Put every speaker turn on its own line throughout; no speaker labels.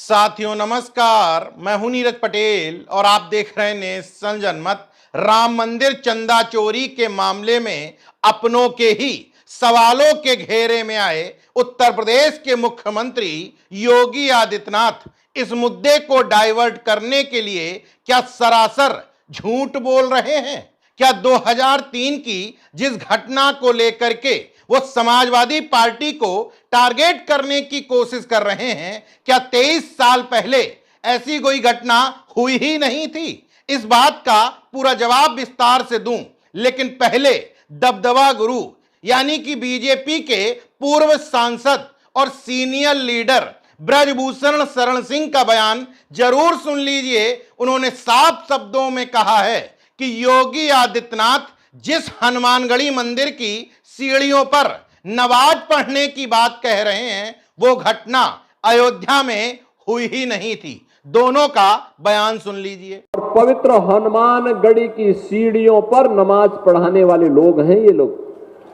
साथियों नमस्कार, मैं हूं नीरज पटेल और आप देख रहे हैं नेशन जनमत। राम मंदिर चंदा चोरी के मामले में अपनों के ही सवालों के घेरे में आए उत्तर प्रदेश के मुख्यमंत्री योगी आदित्यनाथ इस मुद्दे को डाइवर्ट करने के लिए क्या सरासर झूठ बोल रहे हैं? क्या 2003 की जिस घटना को लेकर के वो समाजवादी पार्टी को टारगेट करने की कोशिश कर रहे हैं, क्या 23 साल पहले ऐसी कोई घटना हुई ही नहीं थी? इस बात का पूरा जवाब विस्तार से दूं, लेकिन पहले दबदबा गुरु यानी कि बीजेपी के पूर्व सांसद और सीनियर लीडर ब्रजभूषण शरण सिंह का बयान जरूर सुन लीजिए। उन्होंने साफ शब्दों में कहा है कि योगी आदित्यनाथ जिस हनुमानगढ़ी मंदिर की सीढ़ियों पर नमाज पढ़ने की बात कह रहे हैं, वो घटना अयोध्या में हुई ही नहीं थी। दोनों का बयान सुन लीजिए।
पवित्र हनुमानगढ़ी की सीढ़ियों पर नमाज पढ़ाने वाले लोग हैं ये लोग।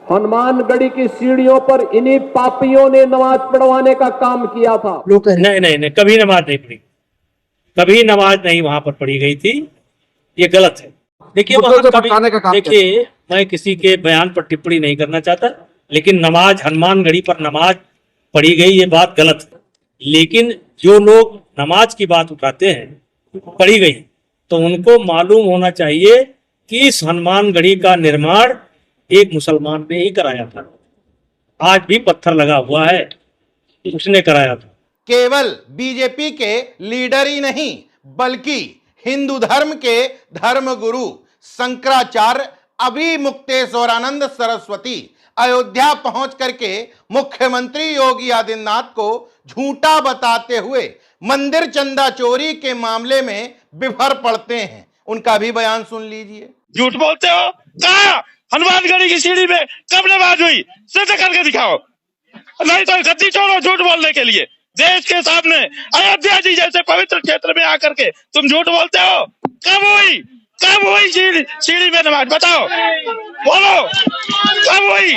हनुमानगढ़ी की सीढ़ियों पर इन्हीं पापियों ने नमाज पढ़वाने का काम किया था।
नहीं, कभी नमाज नहीं पढ़ी, कभी नमाज नहीं वहां पर पढ़ी गई थी। ये गलत है। देखिए, मैं किसी के बयान पर टिप्पणी नहीं करना चाहता, लेकिन नमाज हनुमानगढ़ी पर नमाज पढ़ी गई ये बात गलत है। लेकिन जो लोग नमाज की बात उठाते हैं पढ़ी गई, तो उनको मालूम होना चाहिए कि इस हनुमानगढ़ी का निर्माण एक मुसलमान ने ही कराया था। आज भी पत्थर लगा हुआ है, उसने कराया था।
केवल बीजेपी के लीडर ही नहीं, बल्कि हिंदू धर्म के धर्मगुरु शंकराचार्य अभिमुक्तेश्वरानंद सरस्वती अयोध्या पहुंच करके मुख्यमंत्री योगी आदित्यनाथ को झूठा बताते हुए मंदिर चंदा चोरी के मामले में बिफर पड़ते हैं। उनका भी बयान सुन लीजिए।
झूठ बोलते हो। कहा हनुमानगढ़ी की सीढ़ी में कब नमाज हुई? सिद्ध करके दिखाओ, नहीं तो गद्दी छोड़ो झूठ बोलने के लिए। देश के सामने अयोध्या जी जैसे पवित्र क्षेत्र में आकर के तुम झूठ बोलते हो। कब हुई सीढ़ी में नमाज? बताओ, बोलो, कब हुई?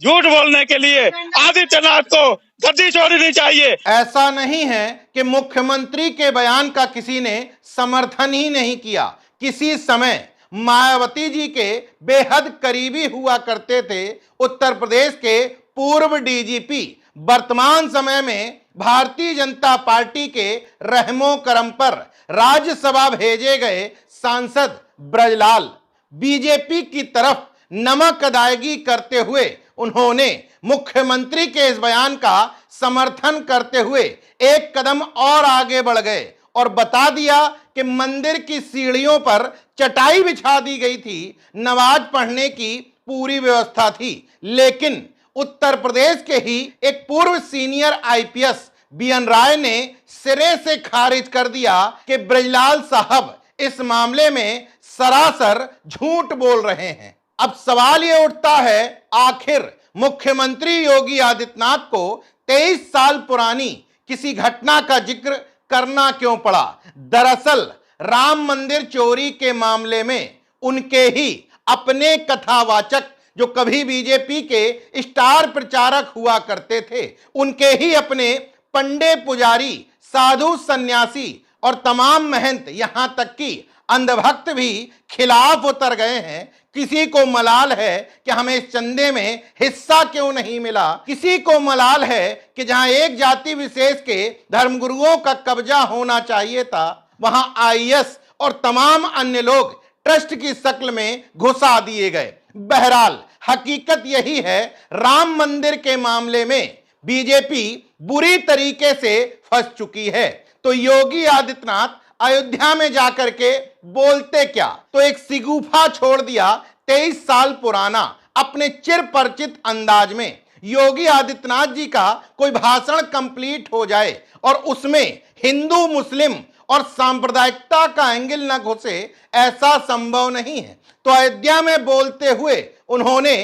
झूठ बोलने के लिए आदित्यनाथ को गद्दी छोड़नी चाहिए।
ऐसा नहीं है कि मुख्यमंत्री के बयान का किसी ने समर्थन ही नहीं किया। किसी समय मायावती जी के बेहद करीबी हुआ करते थे उत्तर प्रदेश के पूर्व डीजीपी, वर्तमान समय में भारतीय जनता पार्टी के रहमो करम पर राज्यसभा भेजे गए सांसद ब्रजलाल। बीजेपी की तरफ नमक अदायगी करते हुए उन्होंने मुख्यमंत्री के इस बयान का समर्थन करते हुए एक कदम और आगे बढ़ गए और बता दिया कि मंदिर की सीढ़ियों पर चटाई बिछा दी गई थी, नमाज पढ़ने की पूरी व्यवस्था थी। लेकिन उत्तर प्रदेश के ही एक पूर्व सीनियर आईपीएस बीएन राय ने सिरे से खारिज कर दिया कि ब्रजलाल साहब इस मामले में सरासर झूठ बोल रहे हैं। अब सवाल यह उठता है, आखिर मुख्यमंत्री योगी आदित्यनाथ को 23 साल पुरानी किसी घटना का जिक्र करना क्यों पड़ा? दरअसल राम मंदिर चोरी के मामले में उनके ही अपने कथावाचक, जो कभी बीजेपी के स्टार प्रचारक हुआ करते थे, उनके ही अपने पंडे पुजारी, साधु सन्यासी और तमाम महंत, यहां तक कि अंधभक्त भी खिलाफ उतर गए हैं। किसी को मलाल है कि हमें इस चंदे में हिस्सा क्यों नहीं मिला। किसी को मलाल है कि जहां एक जाति विशेष के धर्मगुरुओं का कब्जा होना चाहिए था, वहां आईएएस और तमाम अन्य लोग ट्रस्ट की शक्ल में घुसा दिए गए। बहरहाल हकीकत यही है, राम मंदिर के मामले में बीजेपी बुरी तरीके से फंस चुकी है। तो योगी आदित्यनाथ अयोध्या में जाकर के बोलते क्या? तो एक सिगुफा छोड़ दिया 23 साल पुराना अपने चिर परिचित अंदाज में। योगी आदित्यनाथ जी का कोई भाषण कंप्लीट हो जाए और उसमें हिंदू मुस्लिम और सांप्रदायिकता का एंगल न घुसे, ऐसा संभव नहीं है। तो अयोध्या में बोलते हुए उन्होंने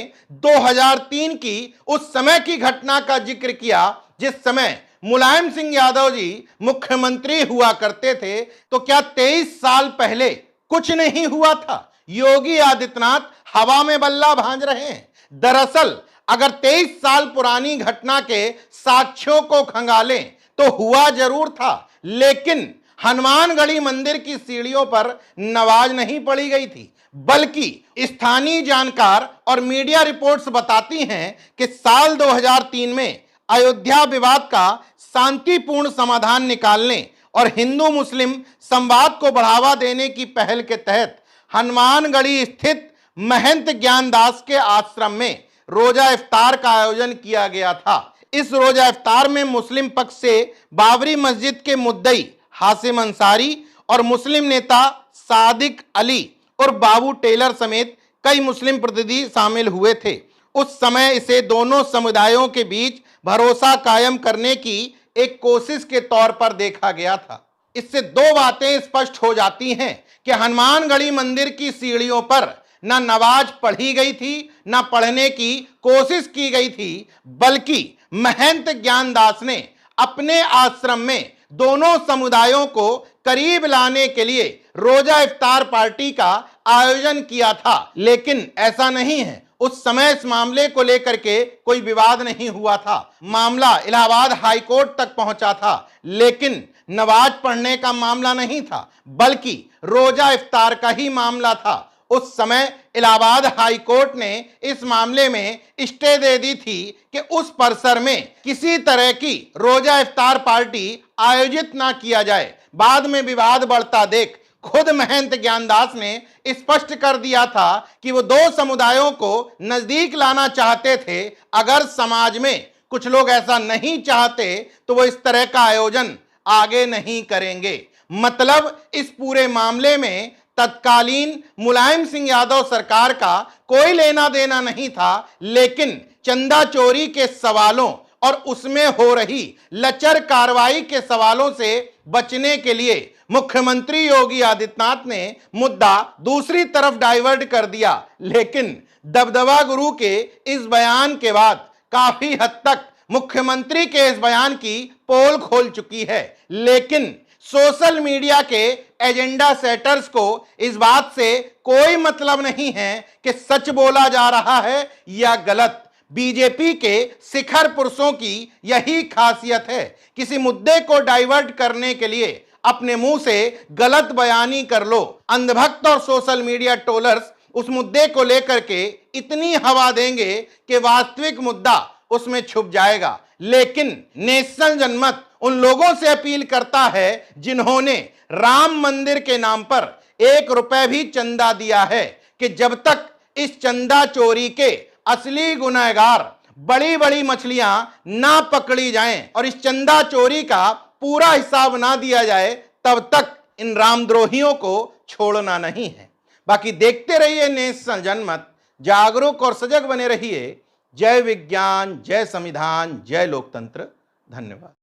2003 की उस समय की घटना का जिक्र किया जिस समय मुलायम सिंह यादव जी मुख्यमंत्री हुआ करते थे। तो क्या 23 साल पहले कुछ नहीं हुआ था? योगी आदित्यनाथ हवा में बल्ला भांज रहे हैं। दरअसल अगर 23 साल पुरानी घटना के साक्ष्यों को खंगालें तो हुआ जरूर था, लेकिन हनुमानगढ़ी मंदिर की सीढ़ियों पर नमाज नहीं पढ़ी गई थी, बल्कि स्थानीय जानकार और मीडिया रिपोर्ट्स बताती हैं कि साल 2003 में अयोध्या विवाद का शांतिपूर्ण समाधान निकालने और हिंदू मुस्लिम संवाद को बढ़ावा देने की पहल के तहत हनुमानगढ़ी स्थित महंत ज्ञानदास के आश्रम में रोजा इफ्तार का आयोजन किया गया था। इस रोजा इफ्तार में मुस्लिम पक्ष से बाबरी मस्जिद के मुद्दई हाशिम अंसारी और मुस्लिम नेता सादिक अली और बाबू टेलर समेत कई मुस्लिम प्रतिनिधि शामिल हुए थे। उस समय इसे दोनों समुदायों के बीच भरोसा कायम करने की एक कोशिश के तौर पर देखा गया था। इससे दो बातें स्पष्ट हो जाती हैं कि हनुमानगढ़ी मंदिर की सीढ़ियों पर न नमाज पढ़ी गई थी, न पढ़ने की कोशिश की गई थी, बल्कि महंत ज्ञानदास ने अपने आश्रम में दोनों समुदायों को करीब लाने के लिए रोजा इफ्तार पार्टी का आयोजन किया था। लेकिन ऐसा नहीं है, उस समय इस मामले को लेकर के कोई विवाद नहीं हुआ था। मामला इलाहाबाद हाई कोर्ट तक पहुंचा था, लेकिन नमाज पढ़ने का मामला नहीं था, बल्कि रोजा इफ्तार का ही मामला था। उस समय इलाहाबाद हाई कोर्ट ने इस मामले में स्टे दे दी थी कि उस परिसर में किसी तरह की रोजा इफ्तार पार्टी आयोजित ना किया जाए। बाद में विवाद बढ़ता देख खुद महंत ज्ञानदास ने स्पष्ट कर दिया था कि वो दो समुदायों को नजदीक लाना चाहते थे। अगर समाज में कुछ लोग ऐसा नहीं चाहते तो वो इस तरह का आयोजन आगे नहीं करेंगे। मतलब इस पूरे मामले में तत्कालीन मुलायम सिंह यादव सरकार का कोई लेना देना नहीं था, लेकिन चंदा चोरी के सवालों और उसमें हो रही लचर कार्रवाई के सवालों से बचने के लिए मुख्यमंत्री योगी आदित्यनाथ ने मुद्दा दूसरी तरफ डाइवर्ट कर दिया। लेकिन दबदबा गुरु के इस बयान के बाद काफी हद तक मुख्यमंत्री के इस बयान की पोल खोल चुकी है। लेकिन सोशल मीडिया के एजेंडा सेटर्स को इस बात से कोई मतलब नहीं है कि सच बोला जा रहा है या गलत। बीजेपी के शिखर पुरुषों की यही खासियत है, किसी मुद्दे को डाइवर्ट करने के लिए अपने मुंह से गलत बयानी कर लो। अंधभक्त और सोशल मीडिया ट्रोलर्स उस मुद्दे को लेकर के इतनी हवा देंगे कि वास्तविक मुद्दा उसमें छुप जाएगा। लेकिन नेशनल जनमत उन लोगों से अपील करता है जिन्होंने राम मंदिर के नाम पर 1 रुपए भी चंदा दिया है, कि जब तक इस चंदा चोरी के असली गुनहगार बड़ी बड़ी मछलियां ना पकड़ी जाएं और इस चंदा चोरी का पूरा हिसाब ना दिया जाए, तब तक इन रामद्रोहियों को छोड़ना नहीं है। बाकी देखते रहिए नेशनल जनमत, जागरूक और सजग बने रहिए। जय विज्ञान, जय संविधान, जय लोकतंत्र। धन्यवाद।